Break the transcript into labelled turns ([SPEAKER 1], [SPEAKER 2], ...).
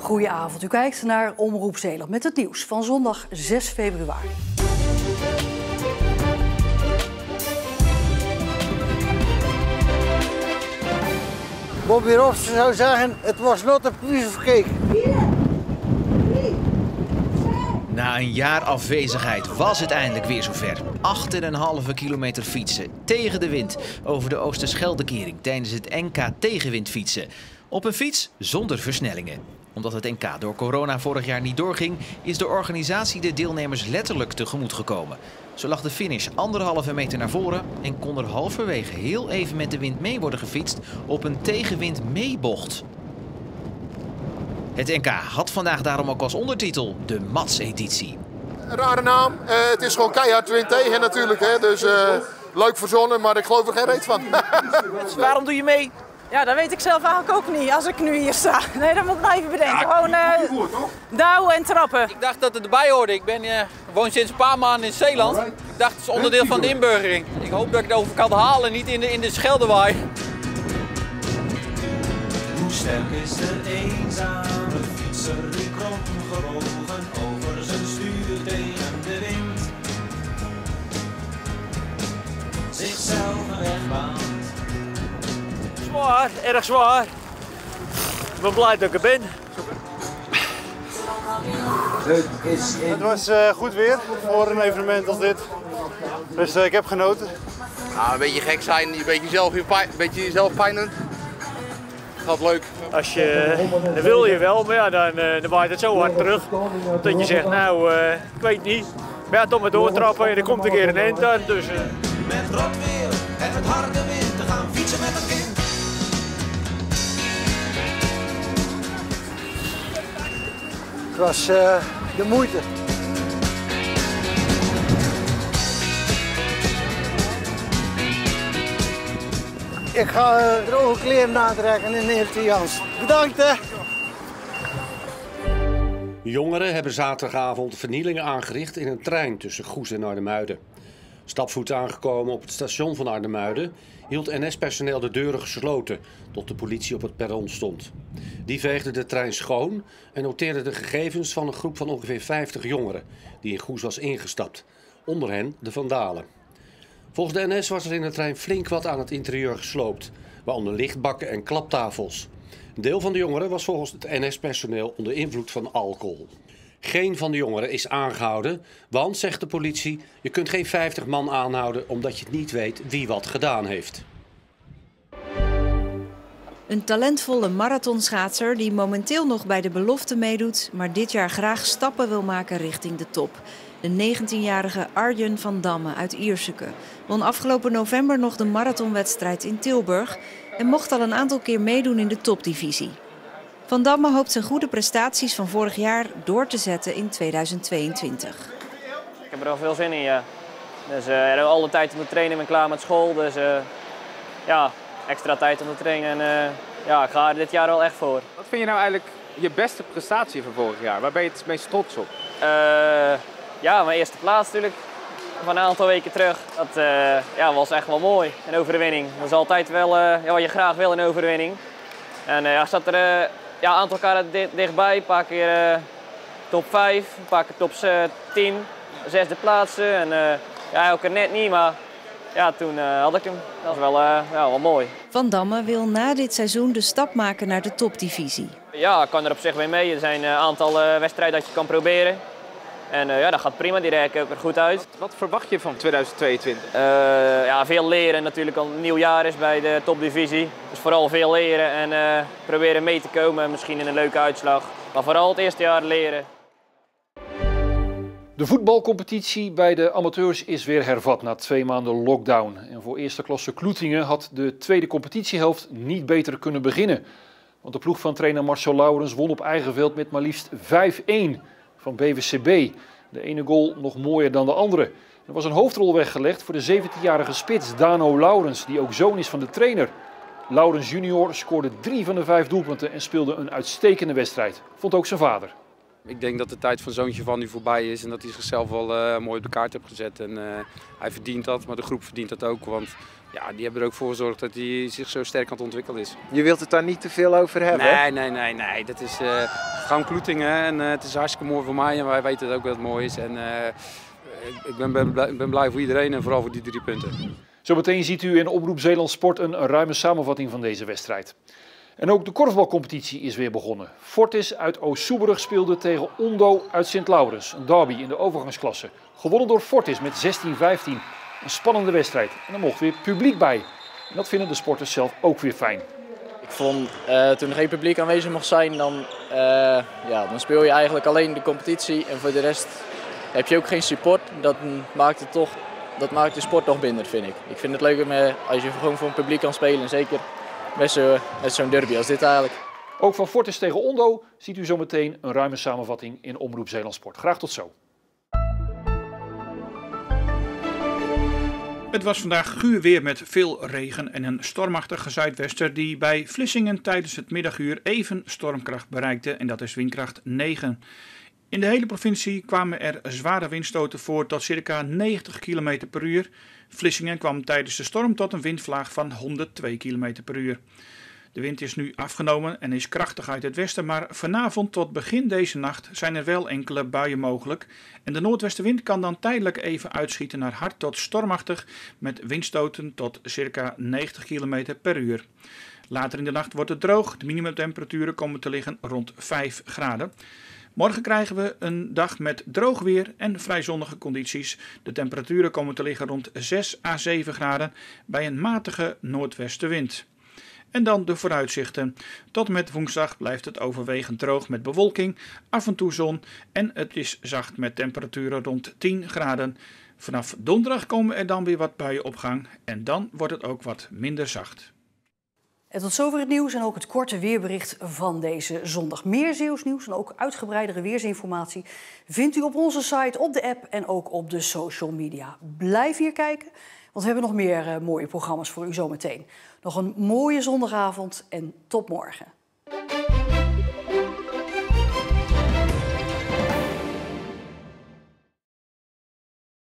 [SPEAKER 1] Goedenavond, u kijkt naar Omroep Zeeland met het nieuws van zondag 6 februari.
[SPEAKER 2] Bobby Robson zou zeggen, het was not a piece of cake.
[SPEAKER 3] Na een jaar afwezigheid was het eindelijk weer zover. 8,5 kilometer fietsen tegen de wind over de Oosterscheldekering tijdens het NK tegenwindfietsen. Op een fiets zonder versnellingen. Omdat het NK door corona vorig jaar niet doorging, is de organisatie de deelnemers letterlijk tegemoet gekomen. Zo lag de finish 1,5 meter naar voren en kon er halverwege heel even met de wind mee worden gefietst op een tegenwind meebocht. Het NK had vandaag daarom ook als ondertitel de Mats-editie.
[SPEAKER 4] Rare naam, het is gewoon keihard wind tegen natuurlijk, hè? Dus leuk verzonnen, maar ik geloof er geen reet van.
[SPEAKER 5] Waarom doe je mee? Ja, dat weet ik zelf eigenlijk ook niet als ik nu hier sta. Nee, dat moet ik nog even bedenken. Gewoon douwen en trappen.
[SPEAKER 6] Ik dacht dat het erbij hoorde. Ik woon sinds een paar maanden in Zeeland. Ik dacht het is onderdeel van de inburgering. Ik hoop dat ik het over kan halen, niet in de Scheldewaai.
[SPEAKER 7] Hoe sterk is de eenzame fietser die kromgebogen over zijn stuur tegen de wind zichzelf een weg baant.
[SPEAKER 5] Zwaar, erg zwaar. Ik ben blij dat ik er ben.
[SPEAKER 8] Het was goed weer voor een evenement als dit. Dus ik heb genoten.
[SPEAKER 4] Nou, een beetje gek zijn, een beetje jezelf pijn doen. Gaat leuk.
[SPEAKER 5] Als je, dan wil je wel, maar ja, dan waait het zo hard terug. Dat je zegt, nou, ik weet niet. Maar ja, toch maar doortrappen en er komt een keer een eind aan. Dus,
[SPEAKER 7] Met rot weer en met harde wind te gaan fietsen met een kind.
[SPEAKER 2] Het was de moeite. Ik ga droge kleren aantrekken in Neeltje Jans. Bedankt hè!
[SPEAKER 9] Jongeren hebben zaterdagavond vernielingen aangericht in een trein tussen Goes en Arnhemuiden. Stapvoets aangekomen op het station van Arnhemuiden hield NS-personeel de deuren gesloten tot de politie op het perron stond. Die veegde de trein schoon en noteerde de gegevens van een groep van ongeveer 50 jongeren die in Goes was ingestapt. Onder hen de vandalen. Volgens de NS was er in de trein flink wat aan het interieur gesloopt, waaronder lichtbakken en klaptafels. Een deel van de jongeren was volgens het NS-personeel onder invloed van alcohol. Geen van de jongeren is aangehouden, want, zegt de politie, je kunt geen 50 man aanhouden omdat je niet weet wie wat gedaan heeft.
[SPEAKER 10] Een talentvolle marathonschaatser die momenteel nog bij de belofte meedoet, maar dit jaar graag stappen wil maken richting de top. De 19-jarige Arjen van Damme uit Ierseke won afgelopen november nog de marathonwedstrijd in Tilburg en mocht al een aantal keer meedoen in de topdivisie. Van Damme hoopt zijn goede prestaties van vorig jaar door te zetten in 2022.
[SPEAKER 5] ik heb er al veel zin in, ja. Dus ik heb alle tijd om te trainen, ik ben klaar met school. Dus ja, extra tijd om te trainen en ja, ik ga er dit jaar al echt voor.
[SPEAKER 11] Wat vind je nou eigenlijk je beste prestatie van vorig jaar? Waar ben je het meest trots op?
[SPEAKER 5] Ja, mijn eerste plaats natuurlijk. Van een aantal weken terug. Dat ja, was echt wel mooi, een overwinning. Dat is altijd wel ja, wat je graag wil, een overwinning. En ik zat er ja, een aantal keren dichtbij, een paar keer top 5, een paar keer top 10, zesde plaatsen. En ja, elke keer net niet, maar ja, toen had ik hem. Dat was wel, ja, wel mooi.
[SPEAKER 10] Van Damme wil na dit seizoen de stap maken naar de topdivisie.
[SPEAKER 5] Ja, ik kan er op zich mee mee. Er zijn een aantal wedstrijden dat je kan proberen. En ja, dat gaat prima, die reiken ook er goed uit.
[SPEAKER 11] Wat verwacht je van 2022?
[SPEAKER 5] Ja, veel leren natuurlijk, al een nieuw jaar is bij de topdivisie. Dus vooral veel leren en proberen mee te komen, misschien in een leuke uitslag. Maar vooral het eerste jaar leren.
[SPEAKER 12] De voetbalcompetitie bij de amateurs is weer hervat na 2 maanden lockdown. En voor eerste klasse Kloetingen had de tweede competitiehelft niet beter kunnen beginnen. Want de ploeg van trainer Marcel Laurens won op eigen veld met maar liefst 5-1 van BVCB. De ene goal nog mooier dan de andere. Er was een hoofdrol weggelegd voor de 17-jarige spits Dano Laurens, die ook zoon is van de trainer. Laurens junior scoorde 3 van de 5 doelpunten en speelde een uitstekende wedstrijd. Vond ook zijn vader.
[SPEAKER 11] Ik denk dat de tijd van zoontje van nu voorbij is en dat hij zichzelf wel mooi op de kaart heeft gezet. En hij verdient dat, maar de groep verdient dat ook. Want ja, die hebben er ook voor gezorgd dat hij zich zo sterk aan het ontwikkelen is.
[SPEAKER 13] Je wilt het daar niet te veel over hebben?
[SPEAKER 11] Nee. Dat is gaan Kloetingen en het is hartstikke mooi voor mij en wij weten ook dat het mooi is. En ik ben blij voor iedereen en vooral voor die 3 punten.
[SPEAKER 12] Zometeen ziet u in Omroep Zeeland Sport een ruime samenvatting van deze wedstrijd. En ook de korfbalcompetitie is weer begonnen. Fortis uit Oost-Soeburg speelde tegen Ondo uit Sint-Laurens. Een derby in de overgangsklasse. Gewonnen door Fortis met 16-15. Een spannende wedstrijd. En er mocht weer publiek bij. En dat vinden de sporters zelf ook weer fijn.
[SPEAKER 13] Ik vond toen er geen publiek aanwezig mocht zijn, dan speel je eigenlijk alleen de competitie. En voor de rest heb je ook geen support. Dat maakt de sport nog minder, vind ik. Ik vind het leuker als je gewoon voor een publiek kan spelen. Zeker met zo'n derby als dit eigenlijk.
[SPEAKER 12] Ook van Fortis tegen Ondo ziet u zometeen een ruime samenvatting in Omroep Zeeland Sport. Graag tot zo.
[SPEAKER 14] Het was vandaag guur weer met veel regen en een stormachtige zuidwester die bij Vlissingen tijdens het middaguur even stormkracht bereikte en dat is windkracht 9. In de hele provincie kwamen er zware windstoten voor tot circa 90 km per uur. Vlissingen kwam tijdens de storm tot een windvlaag van 102 km per uur. De wind is nu afgenomen en is krachtig uit het westen, maar vanavond tot begin deze nacht zijn er wel enkele buien mogelijk. En de noordwestenwind kan dan tijdelijk even uitschieten naar hard tot stormachtig met windstoten tot circa 90 km per uur. Later in de nacht wordt het droog, de minimumtemperaturen komen te liggen rond 5 graden. Morgen krijgen we een dag met droog weer en vrij zonnige condities. De temperaturen komen te liggen rond 6 à 7 graden bij een matige noordwestenwind. En dan de vooruitzichten. Tot met woensdag blijft het overwegend droog met bewolking, af en toe zon en het is zacht met temperaturen rond 10 graden. Vanaf donderdag komen er dan weer wat buien op gang en dan wordt het ook wat minder zacht.
[SPEAKER 1] En tot zover het nieuws en ook het korte weerbericht van deze zondag. Meer Zeeuws nieuws en ook uitgebreidere weersinformatie vindt u op onze site, op de app en ook op de social media. Blijf hier kijken, want we hebben nog meer mooie programma's voor u zometeen. Nog een mooie zondagavond en tot morgen.